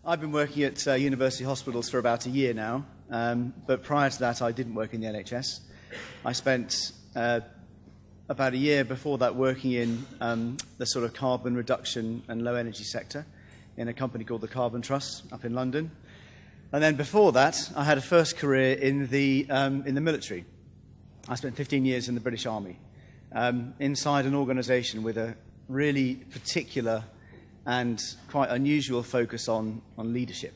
I've been working at university hospitals for about a year now, but prior to that I didn't work in the NHS. I spent about a year before that working in the sort of carbon reduction and low energy sector in a company called the Carbon Trust up in London. And then before that I had a first career in the military. I spent 15 years in the British Army, inside an organisation with a really particular and quite unusual focus on leadership.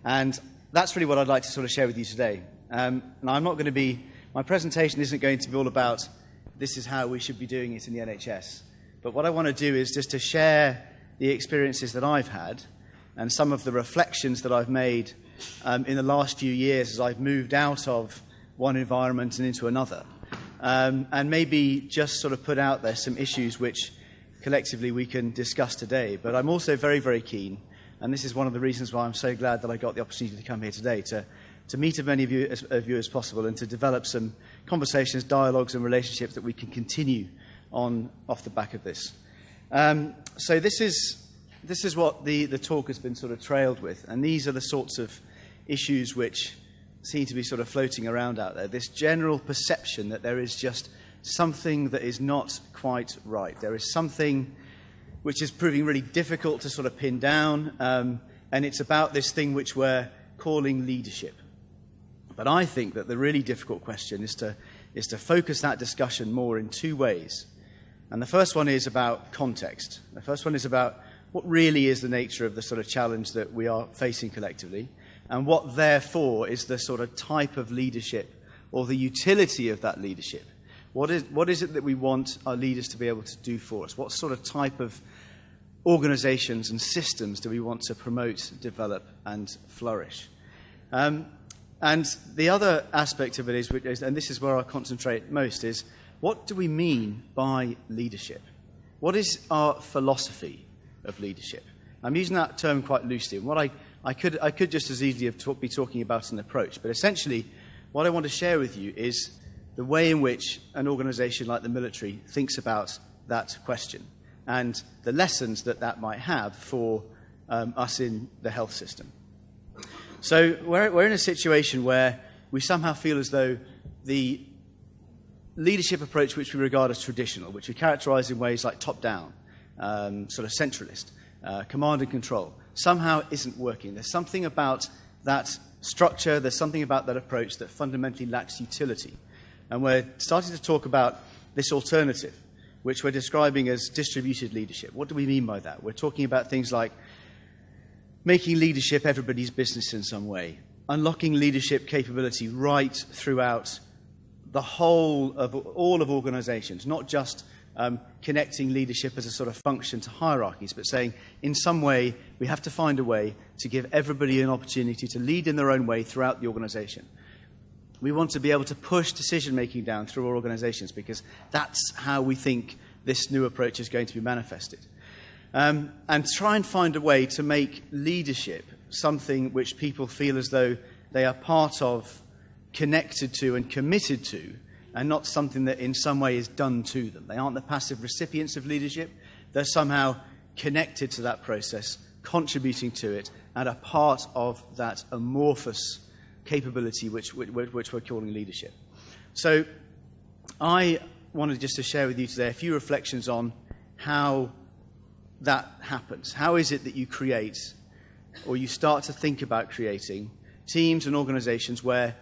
And that's really what I'd like to sort of share with you today. And my presentation isn't going to be all about this is how we should be doing it in the NHS. But what I want to do is just to share the experiences that I've had and some of the reflections that I've made in the last few years as I've moved out of one environment and into another. And maybe just sort of put out there some issues which collectively we can discuss today. But I'm also very, very keen, and this is one of the reasons why I'm so glad that I got the opportunity to come here today, to meet as many of you as possible and to develop some conversations, dialogues and relationships that we can continue on off the back of this. So this is what the talk has been sort of trailed with, and these are the sorts of issues which seem to be sort of floating around out there. This general perception that there is just something that is not quite right. There is something which is proving really difficult to sort of pin down, and it's about this thing which we're calling leadership. But I think that the really difficult question is to focus that discussion more in two ways. And the first one is about context. The first one is about what really is the nature of the sort of challenge that we are facing collectively, and what therefore is the sort of type of leadership or the utility of that leadership. What is it that we want our leaders to be able to do for us? What sort of type of organisations and systems do we want to promote, develop and flourish? And the other aspect of it is, and this is where I'll concentrate most, is what do we mean by leadership? What is our philosophy of leadership? I'm using that term quite loosely. And what I could just as easily be talking about an approach, but essentially what I want to share with you is the way in which an organisation like the military thinks about that question and the lessons that might have for us in the health system. So we're in a situation where we somehow feel as though the leadership approach which we regard as traditional, which we characterise in ways like top-down, sort of centralist, command and control, somehow isn't working. There's something about that structure, there's something about that approach that fundamentally lacks utility. And we're starting to talk about this alternative, which we're describing as distributed leadership. What do we mean by that? We're talking about things like making leadership everybody's business in some way, unlocking leadership capability right throughout the whole of all of organisations, not just connecting leadership as a sort of function to hierarchies, but saying in some way we have to find a way to give everybody an opportunity to lead in their own way throughout the organisation. We want to be able to push decision-making down through our organisations because that's how we think this new approach is going to be manifested. And try and find a way to make leadership something which people feel as though they are part of, connected to and committed to, and not something that in some way is done to them. They aren't the passive recipients of leadership. They're somehow connected to that process, contributing to it, and a part of that amorphous capability which we're calling leadership. So I wanted just to share with you today a few reflections on how that happens. How is it that you create, or you start to think about creating, teams and organisations where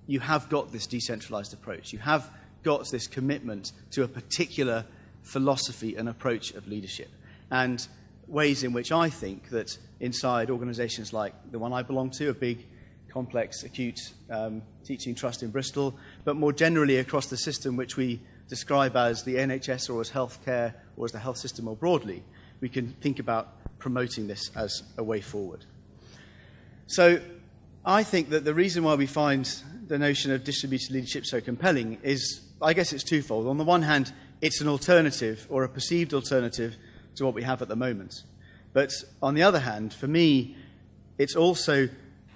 you have got this decentralised approach, you have got this commitment to a particular philosophy and approach of leadership, and ways in which I think that inside organisations like the one I belong to, a big complex, acute teaching trust in Bristol, but more generally across the system which we describe as the NHS or as healthcare or as the health system more broadly, we can think about promoting this as a way forward. So I think that the reason why we find the notion of distributed leadership so compelling is, I guess it's twofold. On the one hand, it's an alternative or a perceived alternative to what we have at the moment. But on the other hand, for me, it's also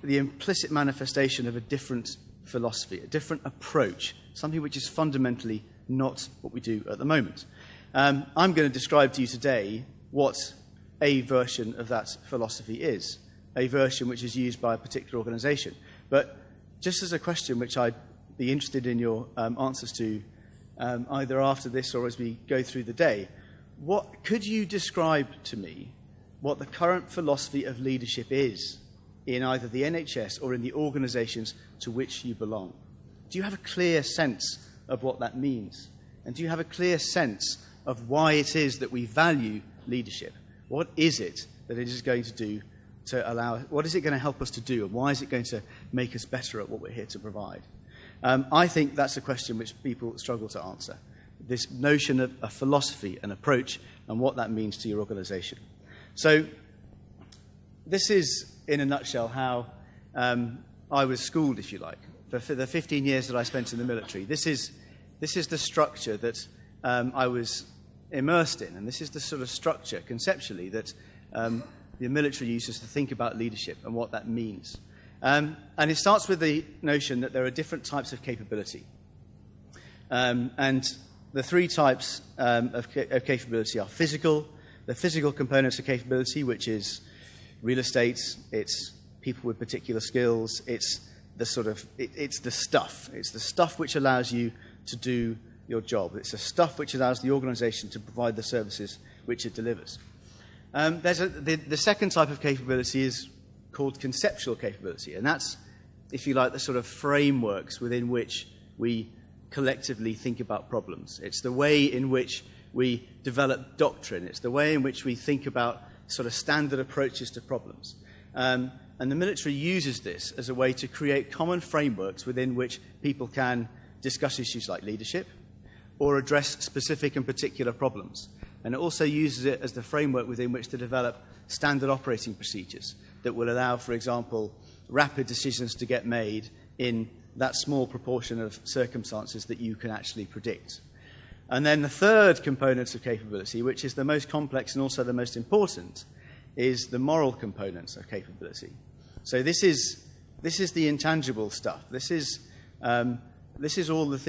the implicit manifestation of a different philosophy, a different approach, something which is fundamentally not what we do at the moment. I'm going to describe to you today what a version of that philosophy is. a version which is used by a particular organisation. But just as a question which I'd be interested in your answers to, either after this or as we go through the day, could you describe to me what the current philosophy of leadership is in either the NHS or in the organisations to which you belong? Do you have a clear sense of what that means? And do you have a clear sense of why it is that we value leadership? What is it that it is going to do what is it going to help us to do, and why is it going to make us better at what we're here to provide? I think that's a question which people struggle to answer. This notion of a philosophy, an approach, and what that means to your organisation. So this is, in a nutshell, how I was schooled, if you like, for the 15 years that I spent in the military. This is the structure that I was immersed in, and this is the sort of structure, conceptually, that the military uses to think about leadership and what that means. And it starts with the notion that there are different types of capability. And the three types of capability are the physical components of capability, which is real estate, it's people with particular skills, it's the stuff. It's the stuff which allows you to do your job. It's the stuff which allows the organisation to provide the services which it delivers. The second type of capability is called conceptual capability, and that's, if you like, the sort of frameworks within which we collectively think about problems. It's the way in which we develop doctrine. It's the way in which we think about sort of standard approaches to problems. And the military uses this as a way to create common frameworks within which people can discuss issues like leadership or address specific and particular problems. And it also uses it as the framework within which to develop standard operating procedures that will allow, for example, rapid decisions to get made in that small proportion of circumstances that you can actually predict. And then the third component of capability, which is the most complex and also the most important, is the moral components of capability. So this is the intangible stuff. These are all the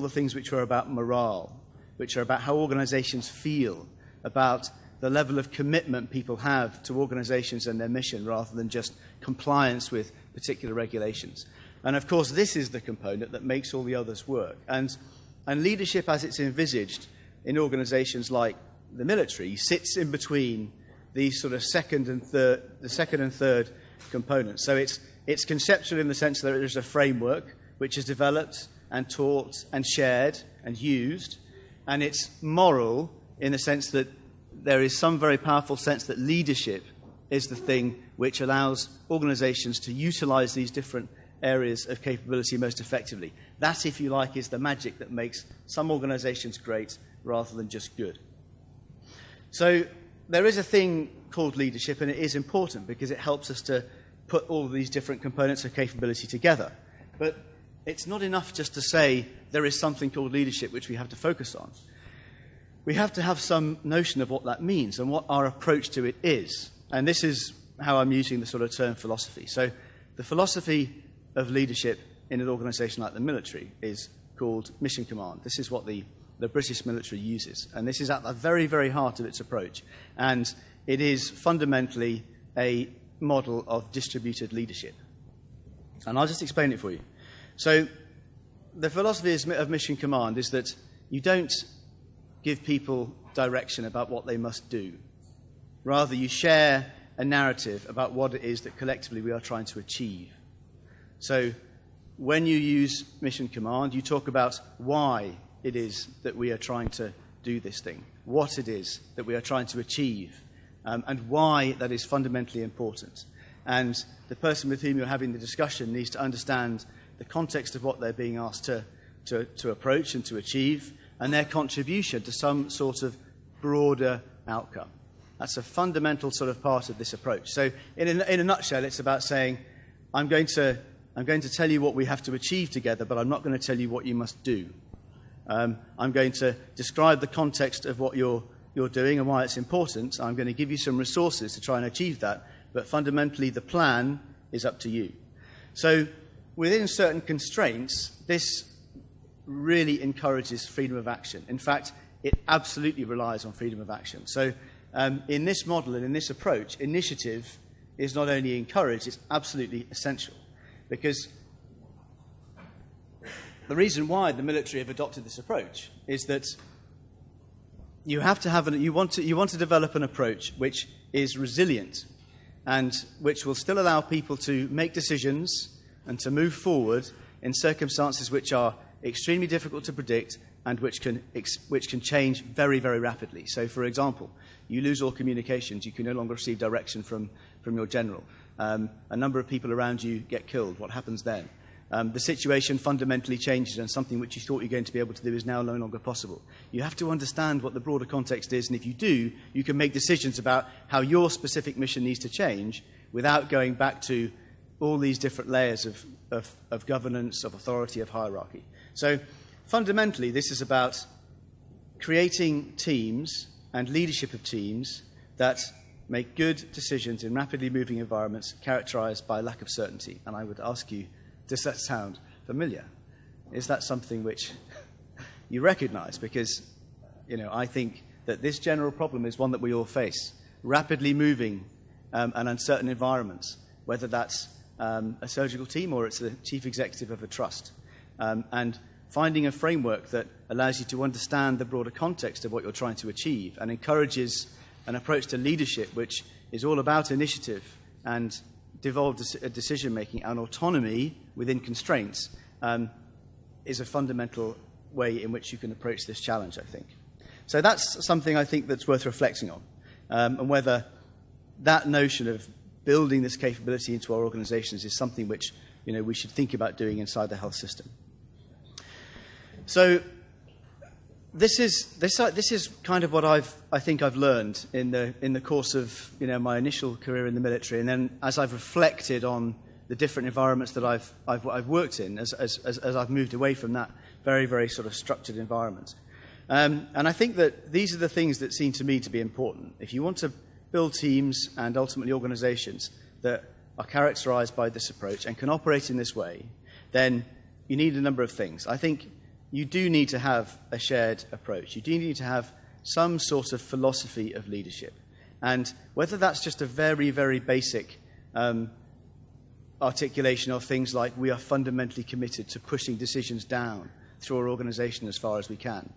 things which are about morale, which are about how organisations feel, about the level of commitment people have to organisations and their mission rather than just compliance with particular regulations. And of course, this is the component that makes all the others work. And leadership, as it's envisaged in organisations like the military, sits in between these sort of second and third components. So it's conceptual in the sense that there's a framework which is developed and taught and shared and used, and it's moral in the sense that there is some very powerful sense that leadership is the thing which allows organisations to utilise these different areas of capability most effectively. That, if you like, is the magic that makes some organisations great rather than just good. So there is a thing called leadership, and it is important because it helps us to put all of these different components of capability together. But it's not enough just to say there is something called leadership which we have to focus on. We have to have some notion of what that means and what our approach to it is. And this is how I'm using the sort of term philosophy. So the philosophy of leadership in an organisation like the military is called mission command. This is what the British military uses. And this is at the very, very heart of its approach. And it is fundamentally a model of distributed leadership. And I'll just explain it for you. So the philosophy of mission command is that you don't give people direction about what they must do. Rather, you share a narrative about what it is that collectively we are trying to achieve. So when you use mission command, you talk about why it is that we are trying to do this thing, what it is that we are trying to achieve, and why that is fundamentally important. And the person with whom you're having the discussion needs to understand the context of what they're being asked to approach and to achieve, and their contribution to some sort of broader outcome. That's a fundamental sort of part of this approach. So in a nutshell, it's about saying, I'm going to tell you what we have to achieve together, but I'm not going to tell you what you must do. I'm going to describe the context of what you're doing and why it's important. I'm going to give you some resources to try and achieve that, but fundamentally the plan is up to you. So within certain constraints, this really encourages freedom of action. In fact, it absolutely relies on freedom of action. So in this model and in this approach, initiative is not only encouraged, it's absolutely essential. Because the reason why the military have adopted this approach is that you have to have you want to develop an approach which is resilient and which will still allow people to make decisions and to move forward in circumstances which are extremely difficult to predict and which can change very, very rapidly. So, for example, you lose all communications, you can no longer receive direction from your general. A number of people around you get killed. What happens then? The situation fundamentally changes, and something which you thought you were going to be able to do is now no longer possible. You have to understand what the broader context is, and if you do, you can make decisions about how your specific mission needs to change without going back to all these different layers of governance, of authority, of hierarchy. So fundamentally, this is about creating teams and leadership of teams that make good decisions in rapidly moving environments characterized by lack of certainty. And I would ask you, does that sound familiar? Is that something which you recognize? Because, I think that this general problem is one that we all face. Rapidly moving and uncertain environments, whether that's a surgical team or it's the chief executive of a trust. And finding a framework that allows you to understand the broader context of what you're trying to achieve and encourages an approach to leadership which is all about initiative and devolved decision-making and autonomy within constraints is a fundamental way in which you can approach this challenge, I think. So that's something I think that's worth reflecting on, and whether that notion of building this capability into our organizations is something which we should think about doing inside the health system. So this is kind of what I think I've learned in the course of my initial career in the military, and then as I've reflected on the different environments that I've worked in as I've moved away from that very, very sort of structured environment. And I think that these are the things that seem to me to be important. If you want to build teams and ultimately organizations that are characterized by this approach and can operate in this way, then you need a number of things. I think you do need to have a shared approach. You do need to have some sort of philosophy of leadership. And whether that's just a very, very basic articulation of things like we are fundamentally committed to pushing decisions down through our organization as far as we can,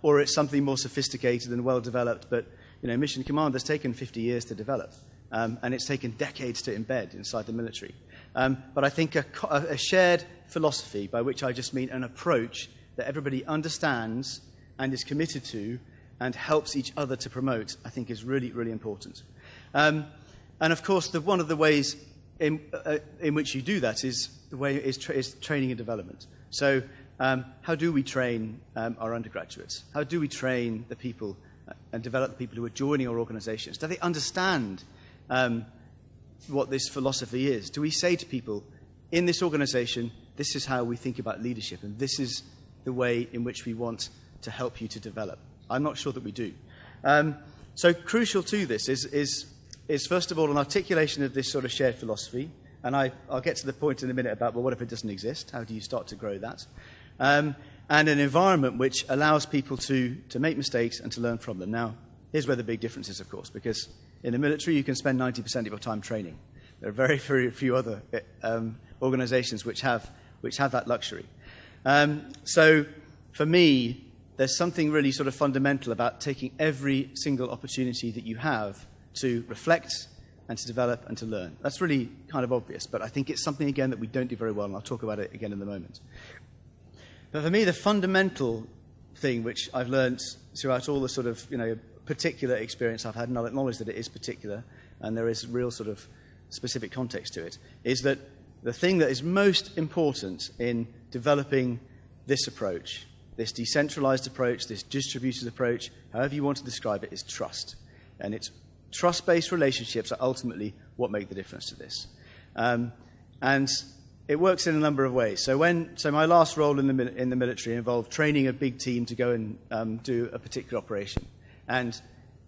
or it's something more sophisticated and well-developed, but Mission Command has taken 50 years to develop, and it's taken decades to embed inside the military. But I think a shared philosophy, by which I just mean an approach that everybody understands and is committed to and helps each other to promote, I think is really, really important. And of course, one of the ways in which you do that is training and development. So how do we train our undergraduates? How do we train the people and develop the people who are joining our organizations? Do they understand what this philosophy is? Do we say to people, in this organization, this is how we think about leadership, and this is the way in which we want to help you to develop? I'm not sure that we do. So crucial to this is first of all, an articulation of this sort of shared philosophy, and I'll get to the point in a minute about, well, what if it doesn't exist? How do you start to grow that? And an environment which allows people to make mistakes and to learn from them. Now, here's where the big difference is, of course, because in the military you can spend 90% of your time training. There are very, very few other organizations which have that luxury. So for me, there's something really sort of fundamental about taking every single opportunity that you have to reflect and to develop and to learn. That's really kind of obvious, but I think it's something, again, that we don't do very well, and I'll talk about it again in a moment. But for me, the fundamental thing which I've learned throughout all the sort of, particular experience I've had, and I'll acknowledge that it is particular, and there is real sort of specific context to it, is that the thing that is most important in developing this approach, this decentralized approach, this distributed approach, however you want to describe it, is trust. And it's trust-based relationships are ultimately what make the difference to this. And it works in a number of ways. So my last role in the military involved training a big team to go and do a particular operation. And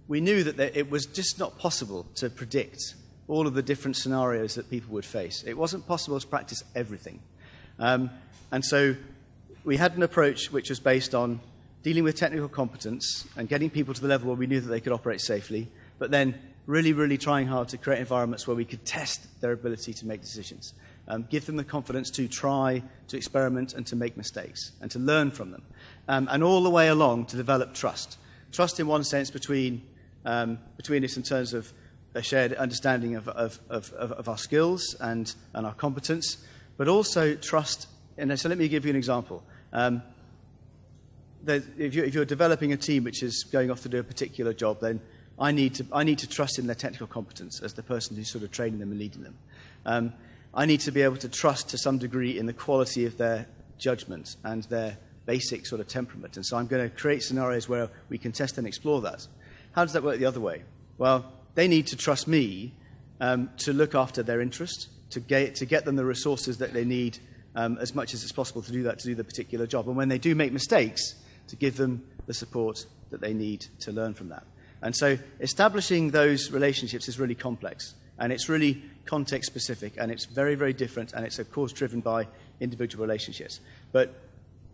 we knew that it was just not possible to predict all of the different scenarios that people would face. It wasn't possible to practice everything. And so we had an approach which was based on dealing with technical competence and getting people to the level where we knew that they could operate safely, but then really, really trying hard to create environments where we could test their ability to make decisions, give them the confidence to try, to experiment, and to make mistakes, and to learn from them. And all the way along to develop trust. Trust in one sense between us in terms of a shared understanding of our skills and our competence, but also trust. And so let me give you an example. If you're developing a team which is going off to do a particular job, then I need to trust in their technical competence as the person who's sort of training them and leading them. I need to be able to trust to some degree in the quality of their judgment and their basic sort of temperament. And so I'm going to create scenarios where we can test and explore that. How does that work the other way? Well, they need to trust me to look after their interest, to get them the resources that they need as much as it's possible to do that, to do the particular job. And when they do make mistakes, to give them the support that they need to learn from that. And so establishing those relationships is really complex, and it's really context-specific, and it's very, very different, and it's, of course, driven by individual relationships. But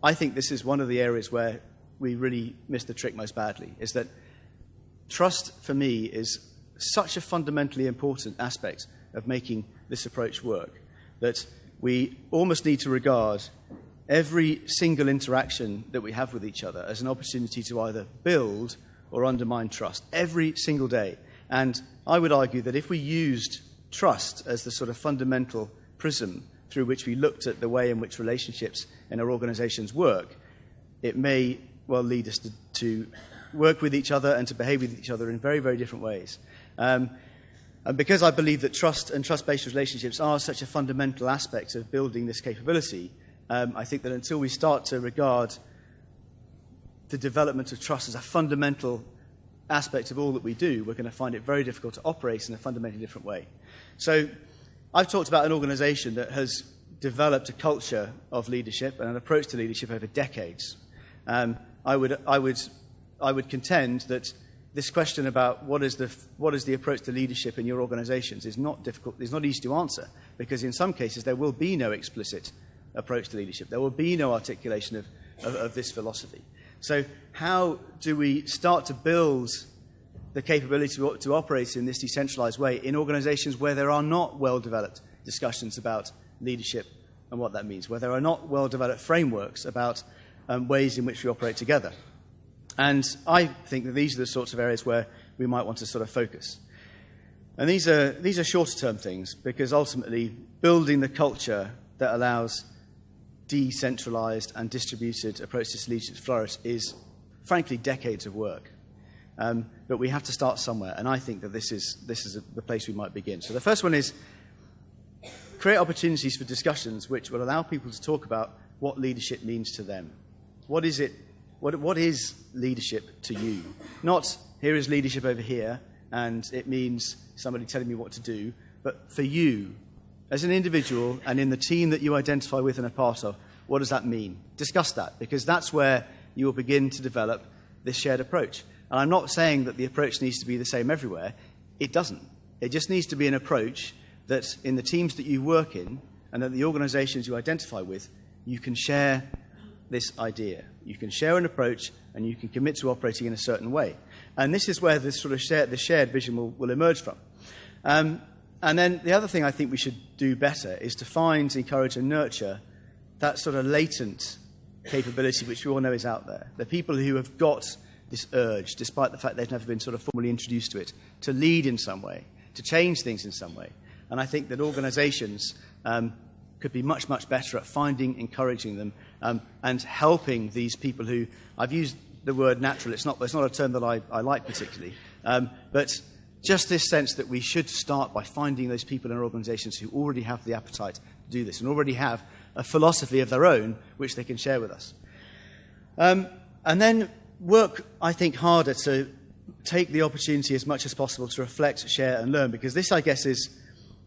I think this is one of the areas where we really miss the trick most badly, is that trust, for me, is such a fundamentally important aspect of making this approach work that we almost need to regard every single interaction that we have with each other as an opportunity to either build or undermine trust every single day. And I would argue that if we used trust as the sort of fundamental prism through which we looked at the way in which relationships in our organizations work, it may well lead us to work with each other and to behave with each other in very, very different ways. And because I believe that trust and trust-based relationships are such a fundamental aspect of building this capability, I think that until we start to regard the development of trust as a fundamental aspect of all that we do, we're going to find it very difficult to operate in a fundamentally different way. So I've talked about an organization that has developed a culture of leadership and an approach to leadership over decades. I would contend that this question about what is the approach to leadership in your organizations is not difficult, is not easy to answer, because in some cases there will be no explicit approach to leadership. There will be no articulation of this philosophy. So how do we start to build the capability to operate in this decentralized way in organizations where there are not well-developed discussions about leadership and what that means, where there are not well-developed frameworks about ways in which we operate together? And I think that these are the sorts of areas where we might want to sort of focus. And these are shorter-term things, because ultimately building the culture that allows decentralized and distributed approaches to leadership to flourish is, frankly, decades of work. But we have to start somewhere, and I think that this is the place we might begin. So the first one is create opportunities for discussions which will allow people to talk about what leadership means to them. What is it? What is leadership to you? Not, here is leadership over here, and it means somebody telling me what to do, but for you, as an individual and in the team that you identify with and are part of, what does that mean? Discuss that, because that's where you will begin to develop this shared approach. And I'm not saying that the approach needs to be the same everywhere. It doesn't. It just needs to be an approach that in the teams that you work in and that the organizations you identify with, you can share this idea. You can share an approach and you can commit to operating in a certain way. And this is where this sort of shared vision will emerge from. And then the other thing I think we should do better is to find, encourage, and nurture that sort of latent capability which we all know is out there. The people who have got this urge, despite the fact they've never been sort of formally introduced to it, to lead in some way, to change things in some way. And I think that organizations could be much, much better at finding, encouraging them, and helping these people who, I've used the word natural, it's not a term that I like particularly, but just this sense that we should start by finding those people in our organizations who already have the appetite to do this and already have a philosophy of their own which they can share with us. And then work, I think, harder to take the opportunity as much as possible to reflect, share, and learn, because this, I guess, is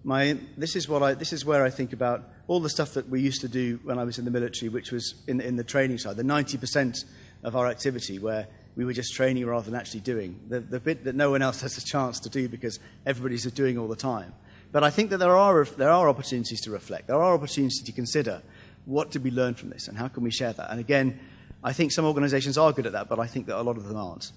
where I think about all the stuff that we used to do when I was in the military, which was in the training side, the 90% of our activity where we were just training rather than actually doing, the bit that no one else has a chance to do because everybody's doing all the time. But I think that there are opportunities to reflect. There are opportunities to consider what did we learn from this and how can we share that. And again, I think some organizations are good at that, but I think that a lot of them aren't.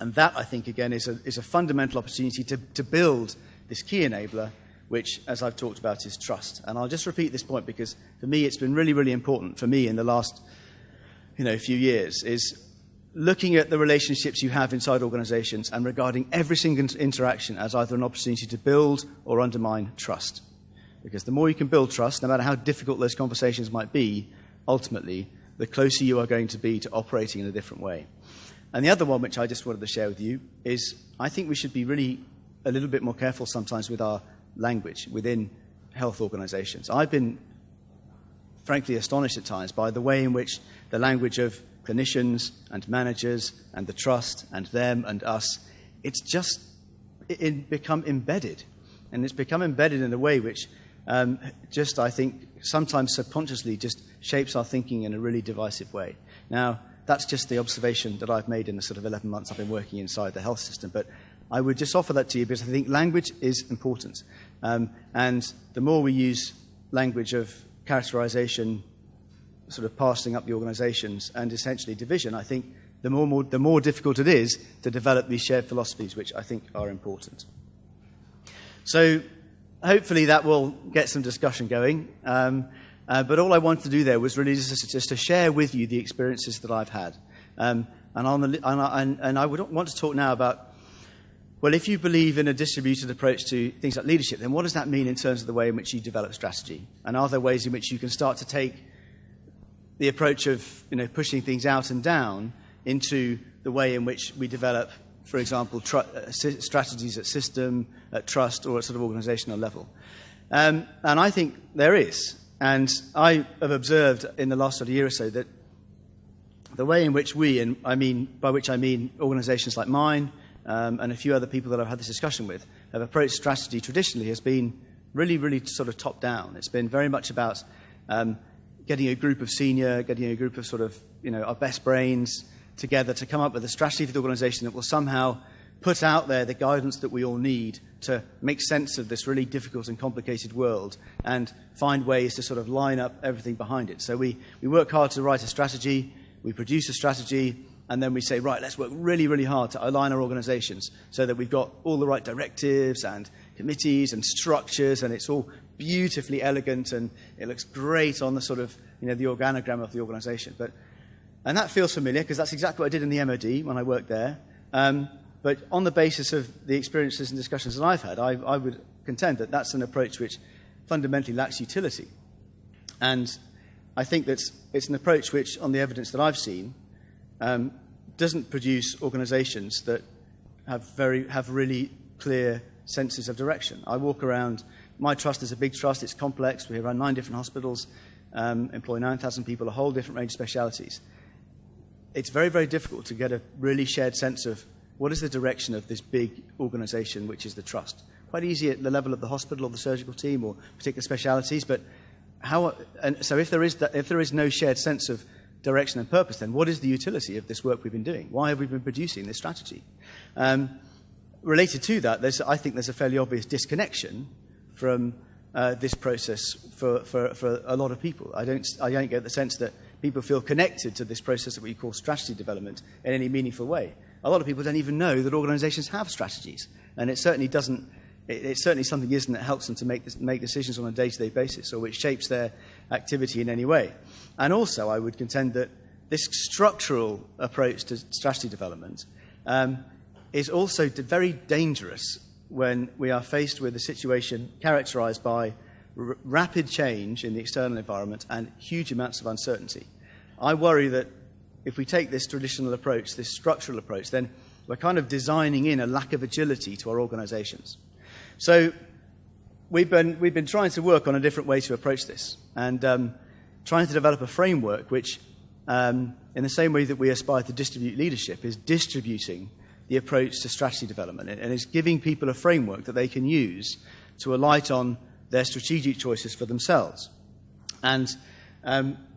And that, I think, again, is a fundamental opportunity to build this key enabler, which, as I've talked about, is trust. And I'll just repeat this point because, for me, it's been really, really important for me in the last few years, is looking at the relationships you have inside organizations and regarding every single interaction as either an opportunity to build or undermine trust. Because the more you can build trust, no matter how difficult those conversations might be, ultimately, the closer you are going to be to operating in a different way. And the other one, which I just wanted to share with you, is I think we should be really a little bit more careful sometimes with our language within health organizations. I've been, frankly, astonished at times by the way in which the language of clinicians and managers and the trust and them and us, it's just become embedded. And it's become embedded in a way which just, I think, sometimes subconsciously just shapes our thinking in a really divisive way. Now, that's just the observation that I've made in the sort of 11 months I've been working inside the health system. But I would just offer that to you because I think language is important. And the more we use language of characterization, sort of passing up the organizations and essentially division, I think the more difficult it is to develop these shared philosophies, which I think are important. So hopefully that will get some discussion going. But all I wanted to do there was really just to share with you the experiences that I've had. And I would want to talk now about, well, if you believe in a distributed approach to things like leadership, then what does that mean in terms of the way in which you develop strategy? And are there ways in which you can start to take the approach of pushing things out and down into the way in which we develop, for example, strategies at system, at trust, or at sort of organizational level? And I think there is. And I have observed in the last sort of year or so that the way in which we, and by which I mean organizations like mine and a few other people that I've had this discussion with, have approached strategy traditionally has been really, really sort of top down. It's been very much about getting a group of sort of, our best brains together to come up with a strategy for the organization that will somehow put out there the guidance that we all need to make sense of this really difficult and complicated world and find ways to sort of line up everything behind it. So we work hard to write a strategy, we produce a strategy, and then we say, right, let's work really, really hard to align our organizations so that we've got all the right directives and committees and structures, and it's all beautifully elegant and it looks great on the sort of, the organogram of the organization. And that feels familiar because that's exactly what I did in the MOD when I worked there. But on the basis of the experiences and discussions that I've had, I would contend that that's an approach which fundamentally lacks utility. And I think that it's an approach which, on the evidence that I've seen, doesn't produce organizations that have really clear senses of direction. I walk around, my trust is a big trust, it's complex, we have around 9 different hospitals, employ 9,000 people, a whole different range of specialities. It's very, very difficult to get a really shared sense of what is the direction of this big organization, which is the trust. Quite easy at the level of the hospital or the surgical team or particular specialities, but so if there is no shared sense of direction and purpose, then what is the utility of this work we've been doing? Why have we been producing this strategy? Related to that, I think there's a fairly obvious disconnection from this process for a lot of people. I don't get the sense that people feel connected to this process that we call strategy development in any meaningful way. A lot of people don't even know that organizations have strategies, and it certainly doesn't. It's certainly something isn't that helps them to make decisions on a day-to-day basis, or which shapes their activity in any way. And also, I would contend that this structural approach to strategy development is also very dangerous when we are faced with a situation characterized by rapid change in the external environment and huge amounts of uncertainty. I worry that if we take this traditional approach, this structural approach, then we're kind of designing in a lack of agility to our organizations. So we've been trying to work on a different way to approach this and trying to develop a framework which, in the same way that we aspire to distribute leadership, is distributing the approach to strategy development and is giving people a framework that they can use to alight on their strategic choices for themselves. And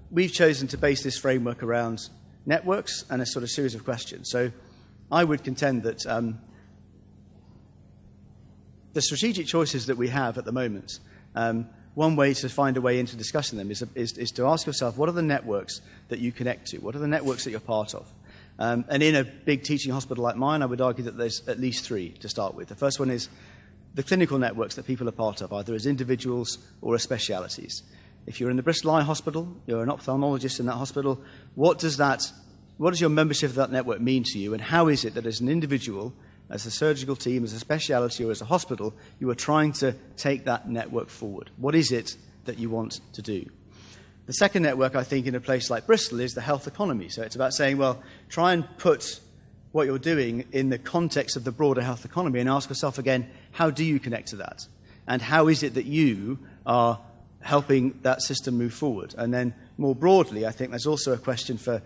we've chosen to base this framework around networks and a sort of series of questions. So I would contend that the strategic choices that we have at the moment, one way to find a way into discussing them is to ask yourself, what are the networks that you connect to? What are the networks that you're part of? And in a big teaching hospital like mine, I would argue that there's at least three to start with. The first one is the clinical networks that people are part of, either as individuals or as specialities. If you're in the Bristol Eye Hospital, you're an ophthalmologist in that hospital, what does your membership of that network mean to you, and how is it that as an individual, as a surgical team, as a speciality, or as a hospital, you are trying to take that network forward? What is it that you want to do? The second network, I think, in a place like Bristol is the health economy. So it's about saying, well, try and put what you're doing in the context of the broader health economy and ask yourself again, how do you connect to that? And how is it that you are helping that system move forward? And then more broadly, I think there's also a question for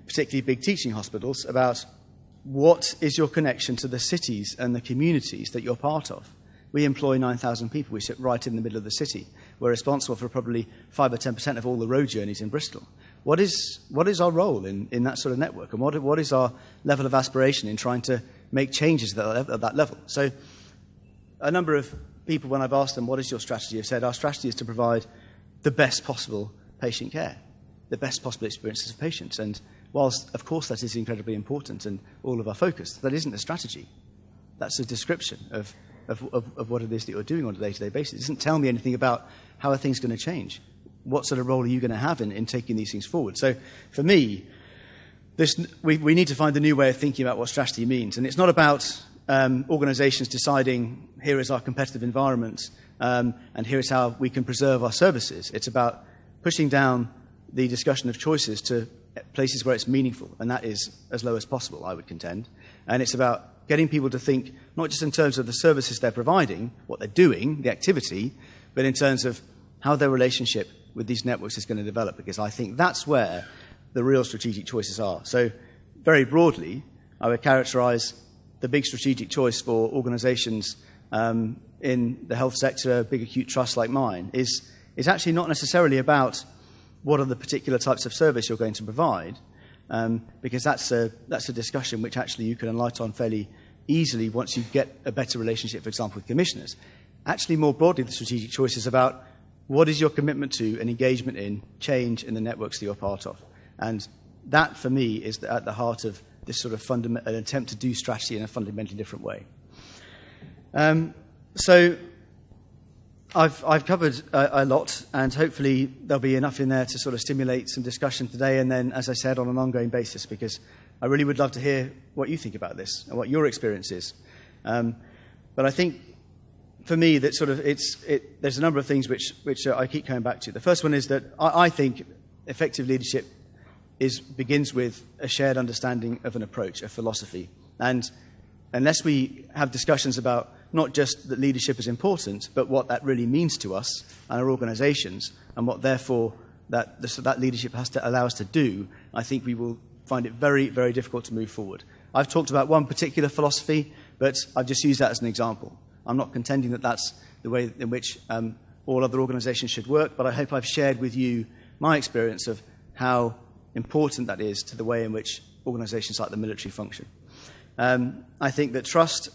particularly big teaching hospitals about what is your connection to the cities and the communities that you're part of. We employ 9,000 people. We sit right in the middle of the city. We're responsible for probably 5 or 10% of all the road journeys in Bristol. What is our role in that sort of network? And what is our level of aspiration in trying to make changes at that level? So a number of people, when I've asked them, what is your strategy, have said, our strategy is to provide the best possible patient care, the best possible experiences of patients. And whilst, of course, that is incredibly important and all of our focus, that isn't a strategy. That's a description of what it is that you're doing on a day-to-day basis. It doesn't tell me anything about how are things going to change. What sort of role are you going to have in taking these things forward? So for me, we need to find a new way of thinking about what strategy means. And it's not about organisations deciding, here is our competitive environment, and here is how we can preserve our services. It's about pushing down the discussion of choices to places where it's meaningful, and that is as low as possible, I would contend. And it's about getting people to think not just in terms of the services they're providing, what they're doing, the activity, but in terms of how their relationship with these networks is going to develop, because I think that's where the real strategic choices are. So very broadly, I would characterise the big strategic choice for organisations in the health sector, big acute trusts like mine, is actually not necessarily about what are the particular types of service you're going to provide, because that's a discussion which actually you can enlighten on fairly easily once you get a better relationship, for example, with commissioners. Actually, more broadly, the strategic choice is about what is your commitment to and engagement in change in the networks that you're part of. And that, for me, is at the heart of this sort of an attempt to do strategy in a fundamentally different way. So I've covered a lot, and hopefully there'll be enough in there to sort of stimulate some discussion today, and then, as I said, on an ongoing basis, because I really would love to hear what you think about this and what your experience is. But I think, for me, that sort of there's a number of things which I keep coming back to. The first one is that I think effective leadership begins with a shared understanding of an approach, a philosophy. And unless we have discussions about not just that leadership is important, but what that really means to us and our organisations, and what, therefore, that leadership has to allow us to do, I think we will find it very, very difficult to move forward. I've talked about one particular philosophy, but I've just used that as an example. I'm not contending that that's the way in which all other organisations should work, but I hope I've shared with you my experience of how important that is to the way in which organisations like the military function. I think that trust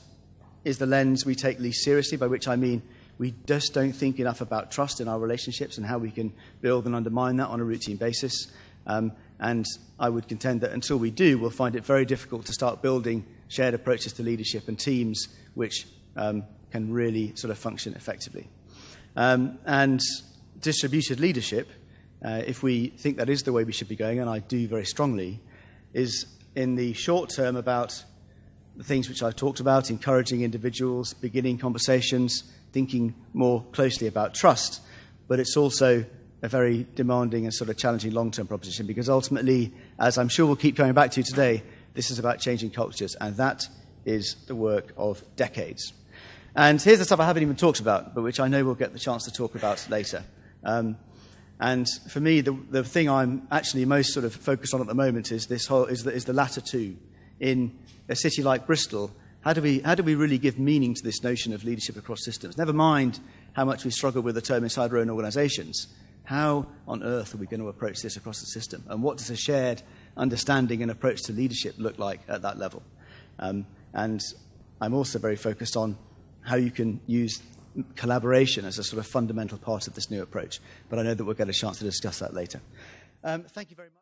is the lens we take least seriously, by which I mean we just don't think enough about trust in our relationships and how we can build and undermine that on a routine basis. And I would contend that until we do, we'll find it very difficult to start building shared approaches to leadership and teams which can really sort of function effectively. And distributed leadership, if we think that is the way we should be going, and I do very strongly, is in the short term about the things which I've talked about, encouraging individuals, beginning conversations, thinking more closely about trust, but it's also a very demanding and sort of challenging long-term proposition, because ultimately, as I'm sure we'll keep coming back to today, this is about changing cultures, and that is the work of decades. And here's the stuff I haven't even talked about, but which I know we'll get the chance to talk about later. And for me, the thing I'm actually most sort of focused on at the moment is the latter two. In a city like Bristol, how do we really give meaning to this notion of leadership across systems? Never mind how much we struggle with the term inside our own organisations. How on earth are we going to approach this across the system? And what does a shared understanding and approach to leadership look like at that level? And I'm also very focused on how you can use collaboration as a sort of fundamental part of this new approach. But I know that we'll get a chance to discuss that later. Thank you very much.